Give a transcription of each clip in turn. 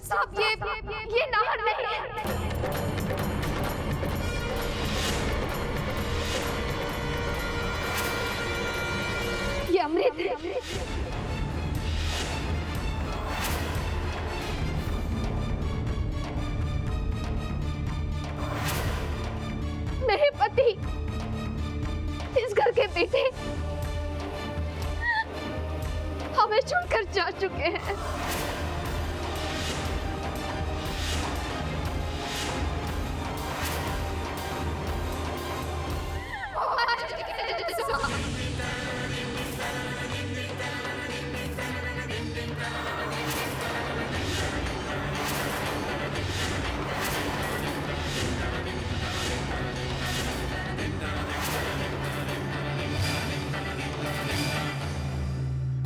साहब ये नाहर नहीं है। ये अमृत है। मेरे पति इस घर के बेटे हमें छोड़कर जा चुके हैं।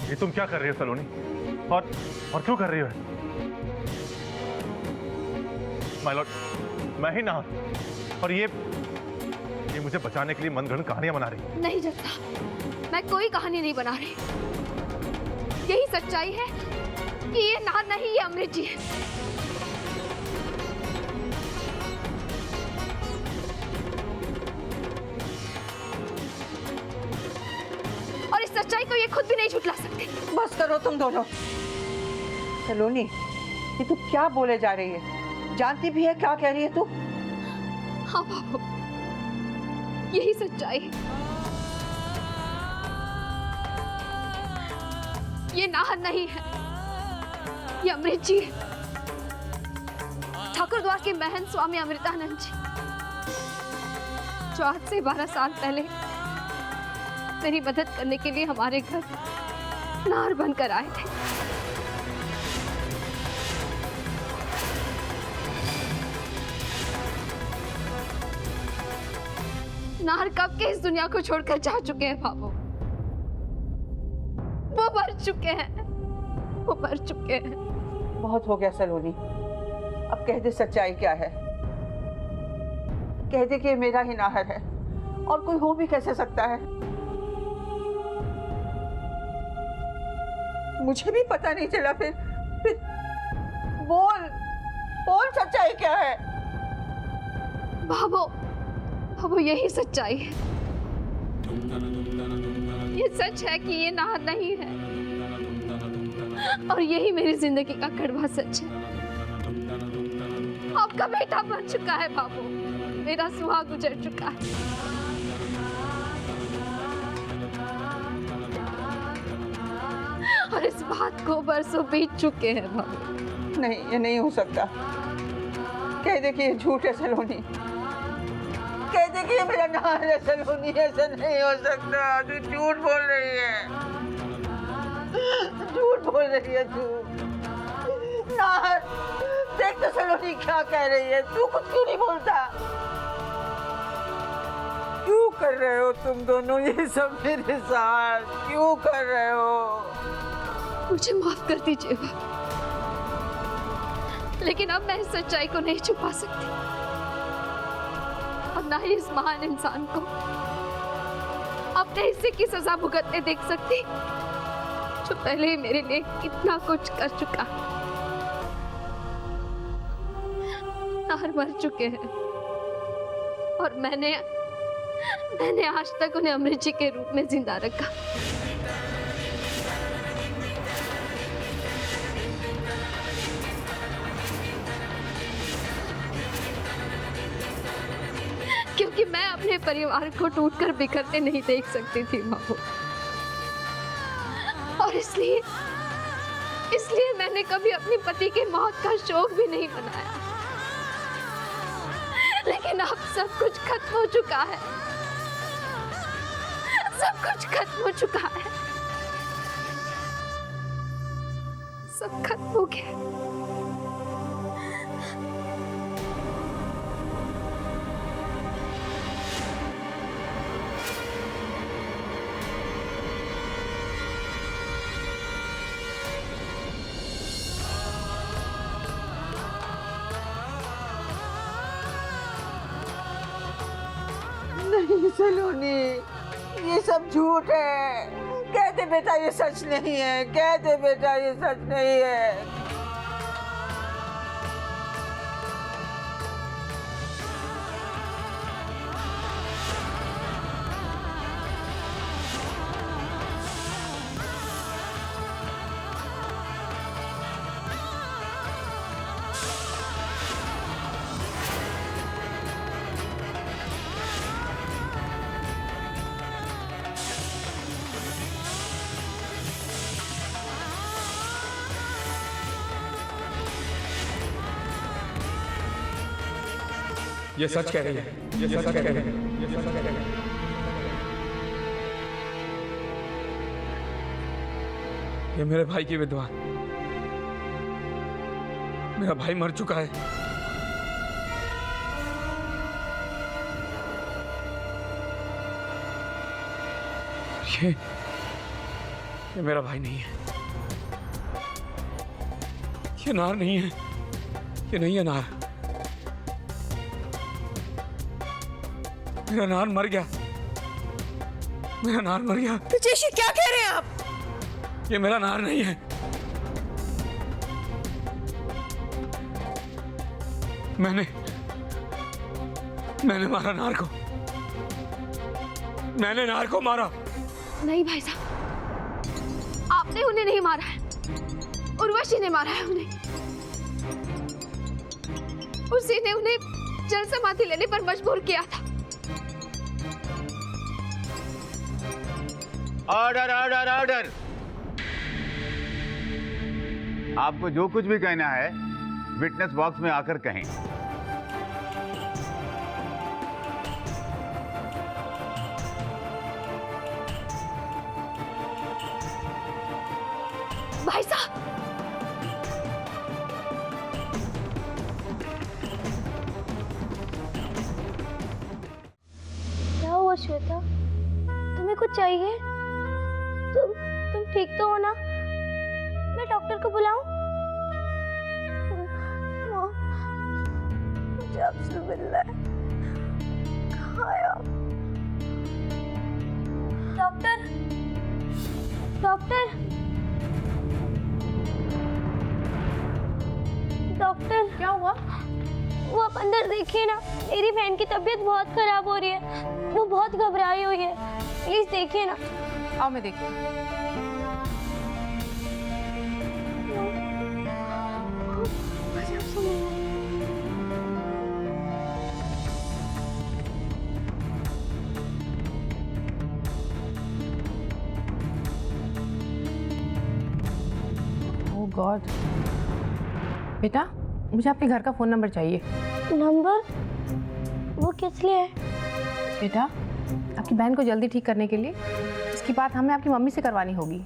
ये तुम क्या कर रही हो सलोनी? और क्यों कर रही हो? माय लॉर्ड, मैं ही ना, और ये मुझे बचाने के लिए मनगढ़ंत कहानियां बना रही। नहीं जज साहब, मैं कोई कहानी नहीं बना रही। यही सच्चाई है कि ये नाहर नहीं, ये अमृत जी है। और इस सच्चाई को ये खुद भी नहीं झुठला सकते। बस करो तुम दोनों। सलोनी, ये तू क्या बोले जा रही है? जानती भी है क्या कह रही है तू? हाँ बाबू, यही सच्चाई है। ये नाहर नहीं है, ये अमृत जी है। ठाकुर द्वार के महंत स्वामी अमृतानंद जी, जो आज से 12 साल पहले मेरी मदद करने के लिए हमारे घर नाहर बनकर आए थे। नाहर कब के इस दुनिया को छोड़कर जा चुके हैं बाबू। वो मर चुके हैं, वो मर चुके हैं। बहुत हो गया सलोनी, अब कह दे सच्चाई क्या है। कह दे कि मेरा ही नाहर है, और कोई हो भी कैसे सकता है। मुझे भी पता नहीं चला। फिर बोल सच्चाई क्या है? बाबू, बाबू यही सच्चाई है। ये सच है कि ये नाहर नहीं है, और यही मेरी जिंदगी का कड़वा सच है। आपका बेटा मर चुका है बाबू, मेरा सुहाग गुजर चुका है। और इस बात को बरसों बीत चुके हैं बाबू। नहीं, ये नहीं हो सकता। कह दे कि ये झूठ है सलोनी। कह दे कि ये मेरा नाहर है सलोनी। ऐसा नहीं हो सकता। तू झूठ बोल रही है, झूठ बोल रही है तू। नाहर, देख तो सलोनी क्या कह रही है। तू कुछ क्यों नहीं बोलता? क्यों कर रहे हो तुम दोनों ये सब मेरे साथ? क्यों कर रहे हो? मुझे माफ कर दीजिए बाबू, लेकिन अब मैं इस सच्चाई को नहीं छुपा सकती, और ना ही इस महान इंसान को अपने हिस्से की सजा भुगतने देख सकती, जो पहले ही मेरे लिए कितना कुछ कर चुका। नाहर मर चुके हैं, और मैंने आज तक उन्हें अमृत जी के रूप में जिंदा रखा। क्योंकि मैं अपने परिवार को टूटकर बिखरते नहीं देख सकती थी बाबू, और इसलिए मैंने कभी अपने पति के मौत का शोक भी नहीं मनाया। लेकिन अब सब कुछ खत्म हो चुका है, सब कुछ खत्म हो चुका है, सब खत्म हो गया। नहीं सलोनी, ये सब झूठ है। कह दे बेटा ये सच नहीं है। कह दे बेटा ये सच नहीं है। ये सच कह रही है, ये सच कह रही है, ये सच कह रही है। ये मेरे भाई की विधवा, मेरा भाई मर चुका है। ये मेरा भाई नहीं है, ये नार नहीं है, ये नहीं है नार। मेरा नार मर गया, मेरा नार मर गया। विजेशी क्या कह रहे हैं आप? ये मेरा नार नहीं है। मैंने मारा नार को, मैंने नार को मारा। नहीं भाई साहब, आपने उन्हें नहीं मारा है, उर्वशी ने मारा है उन्हें। उसी ने उन्हें जल समाधि लेने पर मजबूर किया था। Order order order. आपको जो कुछ भी कहना है विटनेस बॉक्स में आकर कहें। भाई साहब, क्या हुआ श्वेता? तुम्हें कुछ चाहिए? तुम ठीक तो हो ना? मैं डॉक्टर को बुलाऊं? मुझे आपसे मिलना है। कहाँ है आप? Doctor, doctor, doctor. क्या हुआ? वो आप अंदर देखिए ना, मेरी बहन की तबीयत बहुत खराब हो रही है, वो बहुत घबराई हुई है, प्लीज देखिए ना। आओ मैं देखती हूँ। ओह गॉड। बेटा, मुझे आपके घर का फ़ोन नंबर चाहिए। नंबर? वो किस लिए है? बेटा, आपकी बहन को जल्दी ठीक करने के लिए इसकी बात हमें आपकी मम्मी से करवानी होगी।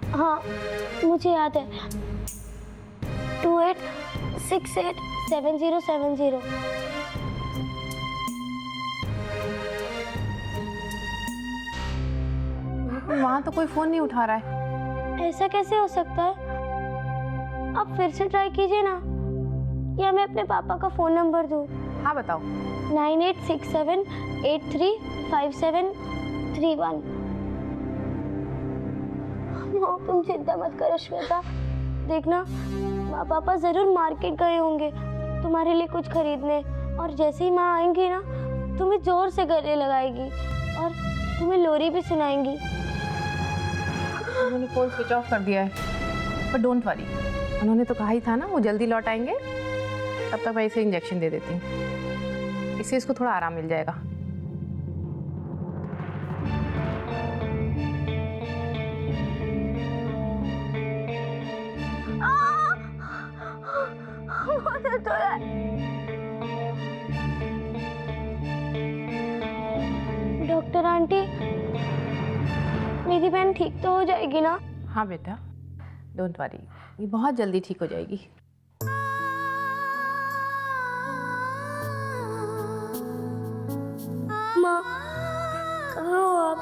हाँ, मुझे याद है, 28687070। वहाँ तो कोई फ़ोन नहीं उठा रहा है। ऐसा कैसे हो सकता है? आप फिर से ट्राई कीजिए ना, या मैं अपने पापा का फ़ोन नंबर दूँ? हाँ बताओ। 9867835731। तुम चिंता मत करो श्वेता, देखना माँ पापा जरूर मार्केट गए होंगे तुम्हारे लिए कुछ खरीदने, और जैसे ही माँ आएंगी ना, तुम्हें जोर से गले लगाएगी और तुम्हें लोरी भी सुनाएंगी। उन्होंने फ़ोन स्विच ऑफ कर दिया है, पर डोंट वरी, उन्होंने तो कहा ही था ना वो जल्दी लौट आएंगे। तब तक मैं इसे इंजेक्शन दे देती हूँ, इससे इसको थोड़ा आराम मिल जाएगा। डॉक्टर आंटी, मेरी बहन ठीक तो हो जाएगी ना? हाँ बेटा, डोंट वरी, ये बहुत जल्दी ठीक हो जाएगी। माँ, कहाँ हो आप?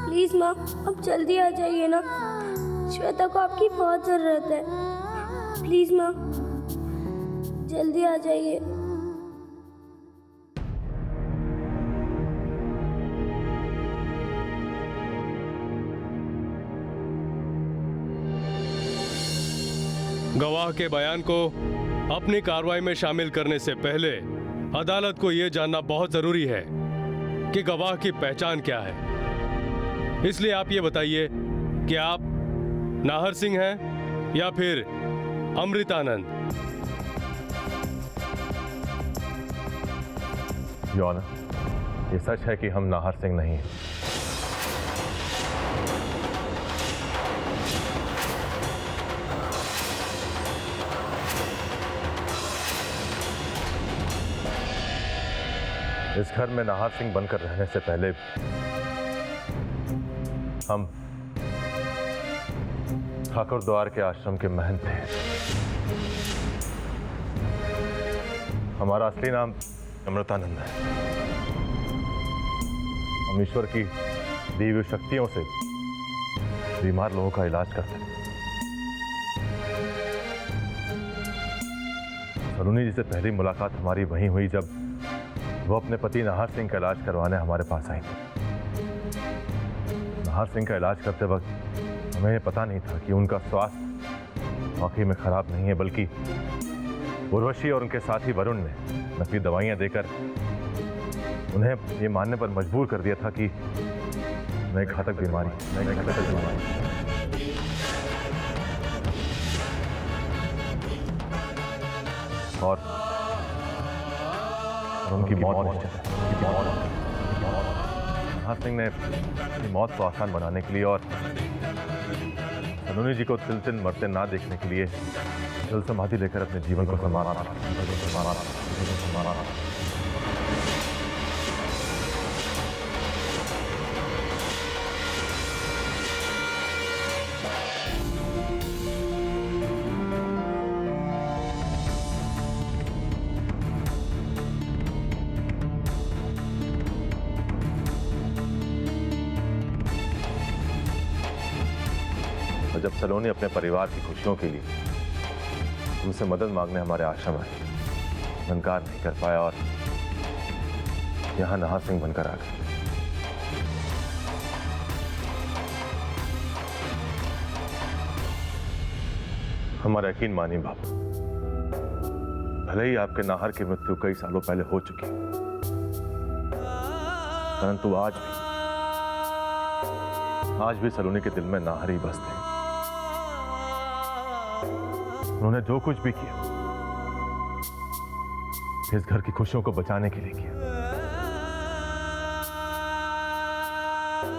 प्लीज माँ, अब जल्दी आ जाइए ना, श्वेता को आपकी बहुत जरूरत है। प्लीज माँ, जल्दी आ जाइए। गवाह के बयान को अपनी कार्रवाई में शामिल करने से पहले अदालत को यह जानना बहुत जरूरी है कि गवाह की पहचान क्या है। इसलिए आप ये बताइए कि आप नाहर सिंह हैं या फिर अमृतानंद? योर ऑनर, ये सच है कि हम नाहर सिंह नहीं हैं। इस घर में नाहर सिंह बनकर रहने से पहले हम ठाकुर द्वार के आश्रम के महंत थे। हमारा असली नाम अमृतानंद है। हम ईश्वर की दी हुई शक्तियों से बीमार लोगों का इलाज करते हैं। सलोनी जी से पहली मुलाकात हमारी वहीं हुई जब वो अपने पति नाहर सिंह का इलाज करवाने हमारे पास आई थी। नाहर सिंह का इलाज करते वक्त हमें पता नहीं था कि उनका स्वास्थ्य वाकई में खराब नहीं है, बल्कि उर्वशी और उनके साथी वरुण ने नकली दवाइयां देकर उन्हें ये मानने पर मजबूर कर दिया था कि नई घातक बीमारी और उनकी मौत नाहर सिंह ने अपनी मौत को आसान बनाने के लिए और सलोनी जी को तिल तिल मरते ना देखने के लिए जल समाधि लेकर अपने जीवन को संवारा। और जब सलोनी अपने परिवार की खुशियों के लिए उनसे मदद मांगने हमारे आश्रम आए, इनकार नहीं कर पाया और यहां नाहर सिंह बनकर आ गए। हमारा यकीन मानिए बाबू, भले ही आपके नाहर की मृत्यु कई सालों पहले हो चुकी, परंतु आज भी सलोनी के दिल में नाहर ही बसते हैं। उन्होंने जो कुछ भी किया इस घर की खुशियों को बचाने के लिए किया।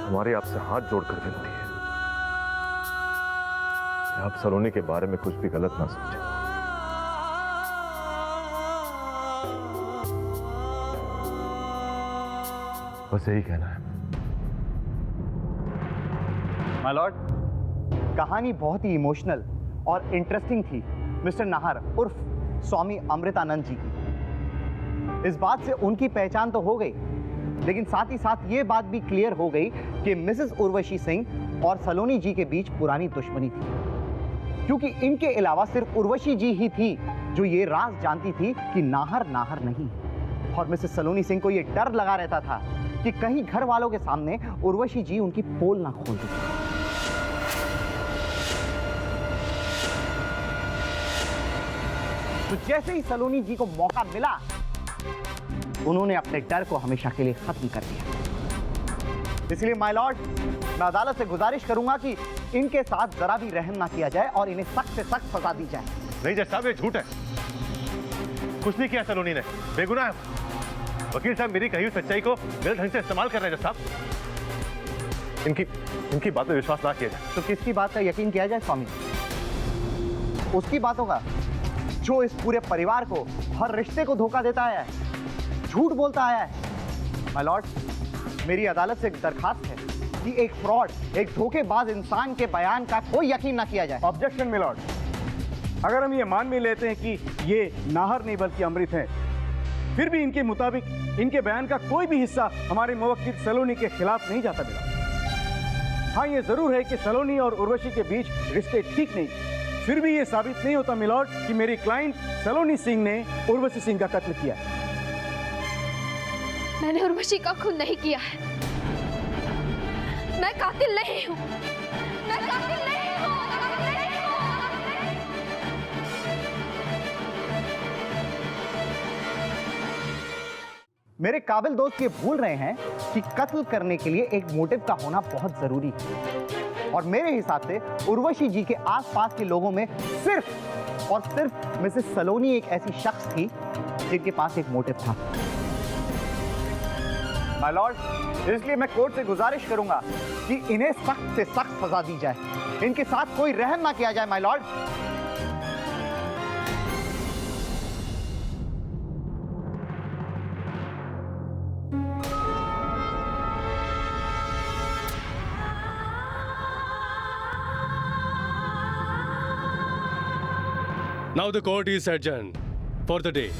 हमारी आपसे हाथ जोड़कर विनती है कि आप सलोनी के बारे में कुछ भी गलत ना सोचें। बस यही कहना है। माय लॉर्ड, कहानी बहुत ही इमोशनल और इंटरेस्टिंग थी मिस्टर नाहर उर्फ स्वामी अमृतानंद जी की। इस बात से उनकी पहचान तो हो गई, लेकिन साथ ही साथ ये बात भी क्लियर हो गई कि मिसेस उर्वशी सिंह और सलोनी जी के बीच पुरानी दुश्मनी थी, क्योंकि इनके अलावा सिर्फ उर्वशी जी ही थी जो ये राज जानती थी कि नाहर नाहर नहीं। और मिसेस सलोनी सिंह को ये डर लगा रहता था कि कहीं घर वालों के सामने उर्वशी जी उनकी पोल ना खोल दें। तो जैसे ही सलोनी जी को मौका मिला, उन्होंने अपने डर को हमेशा के लिए खत्म कर दिया। इसलिए माय लॉर्ड, मैं अदालत से गुजारिश करूंगा कि इनके साथ जरा भी रहम ना किया जाए और इन्हें सख्त से सख्त सजा दी जाए। नहीं जज साहब, ये झूठ है। कुछ नहीं किया सलोनी ने, बेगुनाह है। वकील साहब मेरी कही हुई सच्चाई को मेरे ढंग से इस्तेमाल कर रहे हैं जज साहब। इनकी बात पर विश्वास ना किया जाए। तो किसकी बात का यकीन किया जाए स्वामी? उसकी बातों का जो इस पूरे परिवार को, हर रिश्ते को धोखा देता है, झूठ बोलता आया है। माय लॉर्ड, मेरी अदालत से एक दरखास्त है कि एक फ्रॉड, एक धोखेबाज इंसान के बयान का कोई यकीन ना किया जाए। ऑब्जेक्शन माय लॉर्ड, अगर हम ये मान भी लेते हैं कि ये नाहर नहीं बल्कि अमृत है, फिर भी इनके मुताबिक इनके बयान का कोई भी हिस्सा हमारे मुवक्किल सलोनी के खिलाफ नहीं जाता मिला। हाँ, ये जरूर है कि सलोनी और उर्वशी के बीच रिश्ते ठीक नहीं, फिर भी ये साबित नहीं होता मिलॉर्ड कि मेरी क्लाइंट सलोनी सिंह ने उर्वशी सिंह का कत्ल किया है। मैंने उर्वशी का खून नहीं किया है। मैं कातिल नहीं हूँ। मैं कातिल नहीं हूँ। मेरे काबिल दोस्त ये भूल रहे हैं कि कत्ल करने के लिए एक मोटिव का होना बहुत जरूरी है, और मेरे हिसाब से उर्वशी जी के आसपास के लोगों में सिर्फ और सिर्फ मिसेस सलोनी एक ऐसी शख्स थी जिनके पास एक मोटिव था। माय लॉर्ड, इसलिए मैं कोर्ट से गुजारिश करूंगा कि इन्हें सख्त से सख्त सजा दी जाए, इनके साथ कोई रहम ना किया जाए। My Lord, Now the court is adjourned for the day.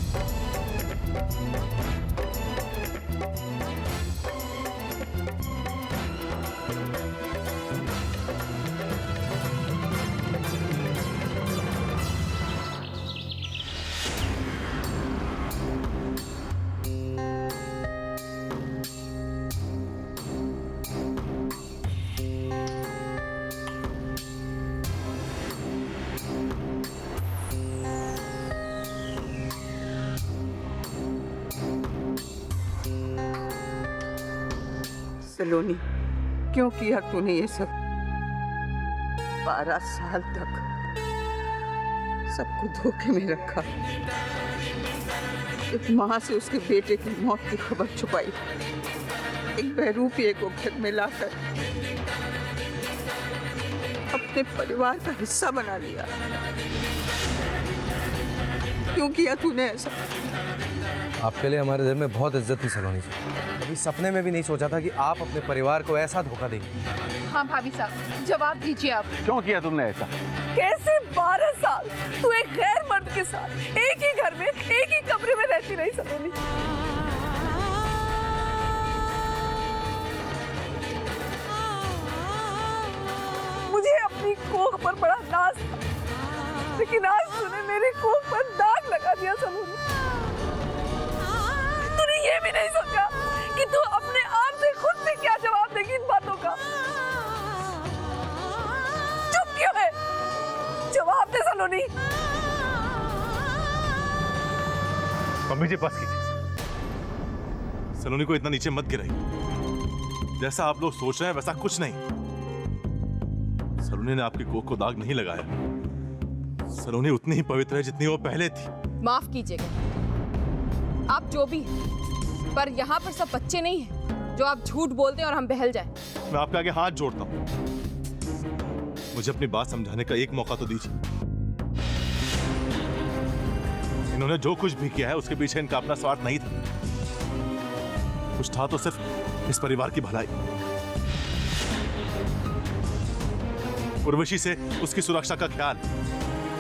सलोनी, क्यों किया तूने ये सब? 12 साल तक सबको धोखे में रखा, एक माँ से उसके बेटे की मौत की खबर छुपाई, एक बहरूपिये को घर में लाकर अपने परिवार का हिस्सा बना लिया। क्यों किया तूने ऐसा? आपके लिए हमारे दिल में बहुत इज्जत थी सलोनी जी। कभी सपने में भी नहीं सोचा था कि आप अपने परिवार को ऐसा धोखा देंगे। हाँ भाभी साहब, जवाब दीजिए आप। क्यों किया तुमने ऐसा? कैसे 12 साल तू एक गैर मर्द के साथ एक ही घर में एक ही कमरे में रहती रही सलोनी? मुझे अपनी कोख पर बड़ा नाज था, लेकिन आज तूने मेरी कोख पर दाग लगा दिया सलोनी। तूने ये भी नहीं सोचा कि तू अपने आप से खुद से क्या जवाब देगी इन बातों का? चुप क्यों है? जवाब दे सलोनी। मम्मी जी बस कीजिए, सलोनी को इतना नीचे मत गिराइए। जैसा आप लोग सोच रहे हैं वैसा कुछ नहीं। सलोनी ने आपकी कोख को दाग नहीं लगाया। सलोनी उतनी ही पवित्र है जितनी वो पहले थी। माफ कीजिएगा, आप जो भी हैं, पर यहाँ पर सब बच्चे नहीं हैं जो आप झूठ बोलते हैं और हम बहल जाएं। मैं आपके आगे हाथ जोड़ता हूँ, मुझे अपनी बात समझाने का एक मौका तो दीजिए। इन्होंने जो कुछ भी किया है उसके पीछे इनका अपना स्वार्थ नहीं था, कुछ था तो सिर्फ इस परिवार की भलाई। उर्वशी से उसकी सुरक्षा का ख्याल।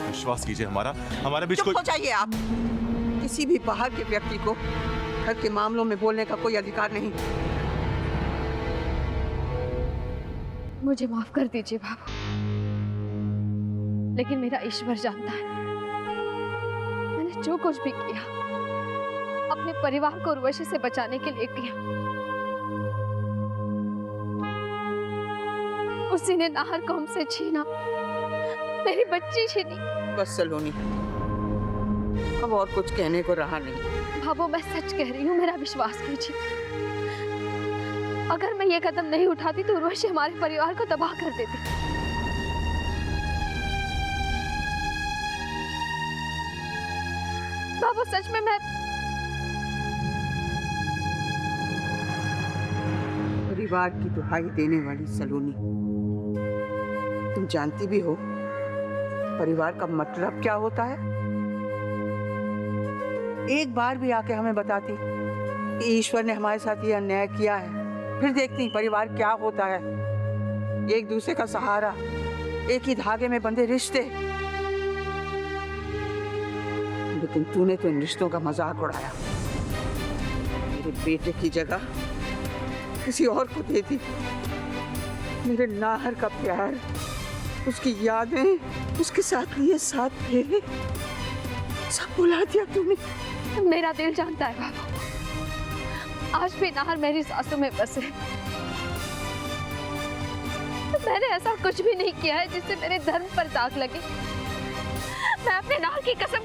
विश्वास कीजिए, हमारे बीच चुप हो जाइए आप। किसी भी बाहर के व्यक्ति को घर के मामलों में बोलने का कोई अधिकार नहीं। मुझे माफ कर दीजिए बाबू, लेकिन मेरा ईश्वर जानता है मैंने जो कुछ भी किया अपने परिवार को उर्वशी से बचाने के लिए किया। उसी ने नाहर को हमसे छीना, मेरी बच्ची छीनी। बस सलोनी, अब और कुछ कहने को रहा नहीं। भाभो, मैं सच कह रही हूँ, मेरा विश्वास कीजिए। अगर मैं ये कदम नहीं उठाती तो उर्वशी हमारे परिवार को तबाह कर देती। भाभो, सच में मैं परिवार की दुहाई देने वाली सलोनी, तुम जानती भी हो परिवार का मतलब क्या होता है? एक बार भी आके हमें बताती कि ईश्वर ने हमारे साथ ये अन्याय किया है, फिर देखती परिवार क्या होता है। एक दूसरे का सहारा, एक ही धागे में बंधे रिश्ते। लेकिन तूने तो इन रिश्तों का मजाक उड़ाया। मेरे बेटे की जगह किसी और को दे दी। मेरे नाहर का प्यार, उसकी यादें, उसके साथ लिए साथ फेरे, सब भुला दिया तूने। मेरा दिल जानता है बाबू, आज भी नाहर मेरी सांसों में बसे। मैंने ऐसा कुछ भी नहीं किया है जिससे मेरे धर्म पर दाग लगे। मैं अपने नाहर की कसम